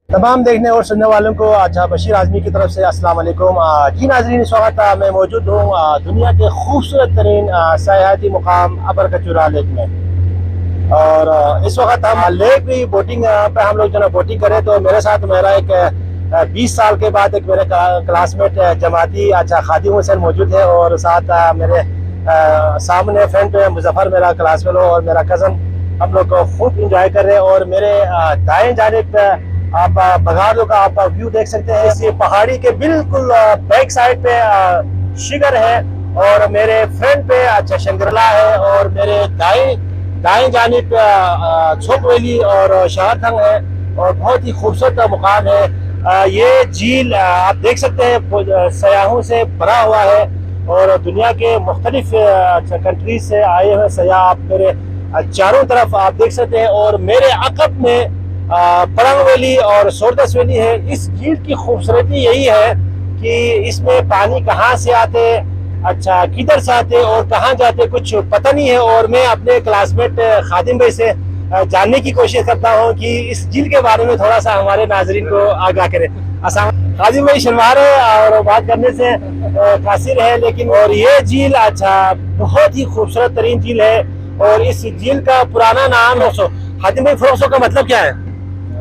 तमाम देखने और सुनने वालों को अच्छा बशीर आजमी की तरफ से अस्सलाम वालेकुम। जी नाज़रीन, इस वक्त मैं मौजूद हूँ दुनिया के खूबसूरत तरीन सयाहती मुकाम अपर कचूरा लेक में। और इस वक्त हम लेक भी बोटिंग पे हम लोग जो ना बोटिंग करें, तो मेरे साथ मेरा एक 20 साल के बाद एक मेरे क्लासमेट जमाती अच्छा खादिम हुसैन मौजूद है, और साथ मेरे सामने फ्रेंड मुजफ्फर मेरा क्लासमेट हो और मेरा कज़न। हम लोग खूब इंजॉय कर रहे हैं। और मेरे दाएं जानिब आप बगाड़ों का आप व्यू देख सकते हैं। इस पहाड़ी के बिल्कुल बैक साइड पे शिगर है, और मेरे फ्रंट पे अच्छा शंकरला है, और मेरे दाएं जानिब छोट वैली और शहरथंग है, और बहुत ही खूबसूरत मुकाम है। ये झील आप देख सकते हैं सयाहों से भरा हुआ है, और दुनिया के मुख्तलिफ कंट्रीज से आए हुए सयाह आप मेरे चारों तरफ आप देख सकते हैं। और मेरे अकब में परंग वैली और सोरदस वैली है। इस झील की खूबसूरती यही है कि इसमें पानी कहाँ से आते, अच्छा किधर से आते और कहाँ जाते कुछ पता नहीं है। और मैं अपने क्लासमेट खादिम भाई से जानने की कोशिश करता हूँ कि इस झील के बारे में थोड़ा सा हमारे नाजरीन को आगाह करें। खादिम भाई शर्मा रहे और बात करने से कासिर है, लेकिन और ये झील अच्छा बहुत ही खूबसूरत तरीन झील है। और इस झील का पुराना नाम है खादिम भाई। फ्रोसो का मतलब क्या है?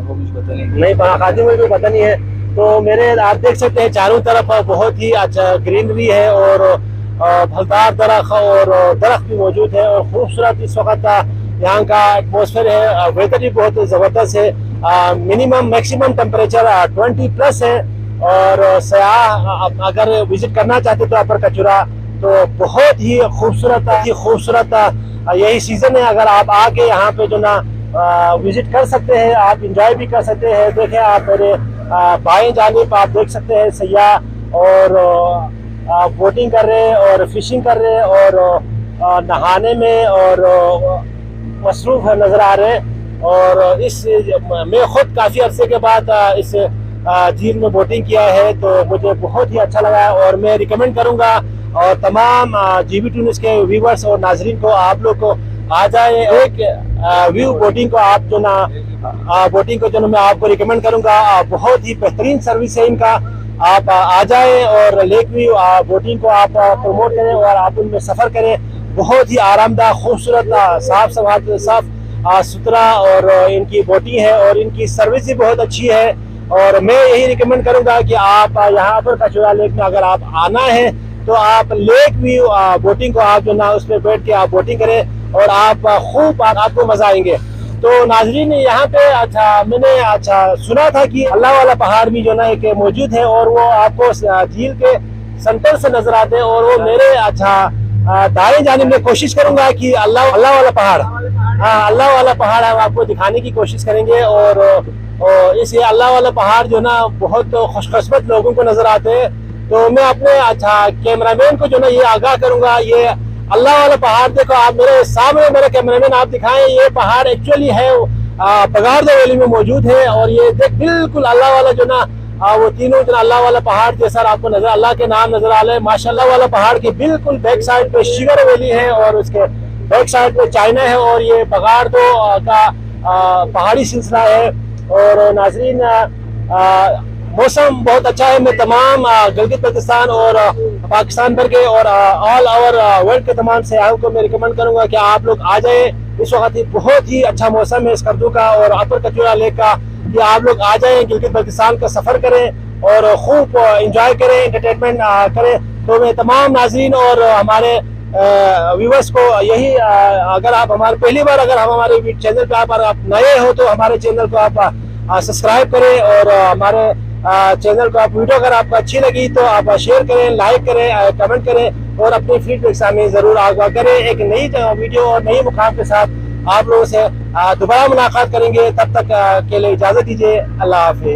नहीं खादिम भाई को पता नहीं है। तो मेरे आप देख सकते हैं चारों तरफ बहुत ही अच्छा ग्रीनरी है, और फलदार दरख्त और दरख्त भी मौजूद है, और खूबसूरत इस वक्त यहाँ का एटमॉस्फेयर है। वेदर भी बहुत ज़बरदस्त है। मिनिमम मैक्सिमम टेम्परेचर 20+ है। और सयाह अगर विजिट करना चाहते तो अपर कचूरा तो बहुत ही खूबसूरत यही सीजन है। अगर आप आके यहाँ पे जो ना विजिट कर सकते हैं, आप इंजॉय भी कर सकते हैं। देखें आप मेरे बाएं जानिब आप देख सकते हैं सयाह और बोटिंग कर रहे हैं और फिशिंग कर रहे हैं, और नहाने में और मसरूफ नजर आ रहे हैं। और इस मैं खुद काफ़ी अरसे के बाद इस झील में बोटिंग किया है, तो मुझे बहुत ही अच्छा लगा। और मैं रिकमेंड करूँगा और तमाम GB2 न्यूज़ के व्यूवर्स और नाजरीन को, आप लोग को आ जाए एक व्यू बोटिंग को आप जो ना बोटिंग को जो ना मैं आपको रिकमेंड करूँगा। बहुत ही बेहतरीन सर्विस है इनका। आप आ जाए और लेक व्यू बोटिंग को आप प्रमोट करें और आप उनमें सफ़र करें। बहुत ही आरामदायक, खूबसूरत, साफ सुथरा और इनकी बोटिंग है, और इनकी सर्विस भी बहुत अच्छी है। और मैं यही रिकमेंड करूँगा कि आप यहाँ पर कचूरा लेक में अगर आप आना है तो आप लेक व्यू बोटिंग को आप जो ना उस पर बैठ के आप बोटिंग करें, और आप खूब आपको मजा आएंगे। तो नाजरीन यहाँ पे अच्छा मैंने अच्छा सुना था कि अल्लाह वाला पहाड़ भी जो ना एक मौजूद है, और वो आपको झील के सेंटर से नजर आते हैं। और वो मेरे अच्छा दाएं जानिब में कोशिश करूंगा कि अल्लाह वाला पहाड़, अल्लाह वाला पहाड़ हम आपको दिखाने की कोशिश करेंगे। और इस अल्लाह वाला पहाड़ जो ना बहुत खुशकिस्मत लोगों को नजर आते हैं। तो मैं अपने अच्छा कैमरामैन को जो ना ये आगाह करूंगा, ये अल्लाह वाला पहाड़ देखो आप मेरे सामने, मेरे कैमरामैन आप दिखाएं। ये पहाड़ एक्चुअली है बगाड़ वैली में मौजूद है, और ये देख बिल्कुल अल्लाह वाला जो ना वो तीनों जो अल्लाह वाला पहाड़ जैसा आपको नजर, अल्लाह के नाम नजर आ रहे हैं। माशाल्लाह वाला पहाड़ की बिल्कुल बैक साइड पे शिगर वैली है, और उसके बैक साइड पे चाइना है, और ये बगाड़ का पहाड़ी सिलसिला है। और नाजरीन मौसम बहुत अच्छा है। मैं तमाम गिलगित बल्तिस्तान और पाकिस्तान भर के और ऑल ओवर वर्ल्ड के तमाम सयाहों को मैं रिकमेंड करूंगा कि आप लोग आ जाए। इस वक्त बहुत ही अच्छा मौसम है स्कर्दू का और अपर कचूरा लेक का, कि आप लोग आ जाए, गिलगित बल्तिस्तान का सफ़र करें और खूब इंजॉय करें, एंटरटेनमेंट करें। तो मैं तमाम नाजरीन और हमारे व्यूवर्स को यही अगर आप हमारे पहली बार अगर हम हमारे चैनल पर आप नए हो तो हमारे चैनल को आप सब्सक्राइब करें, और हमारे चैनल को आप वीडियो अगर आपको अच्छी लगी तो आप शेयर करें, लाइक करें, कमेंट करें, और अपनी फीडबैक सामने ज़रूर आगाह करें। एक नई वीडियो और नई मुकाम के साथ आप लोगों से दोबारा मुलाकात करेंगे। तब तक के लिए इजाज़त दीजिए। अल्लाह हाफिज़।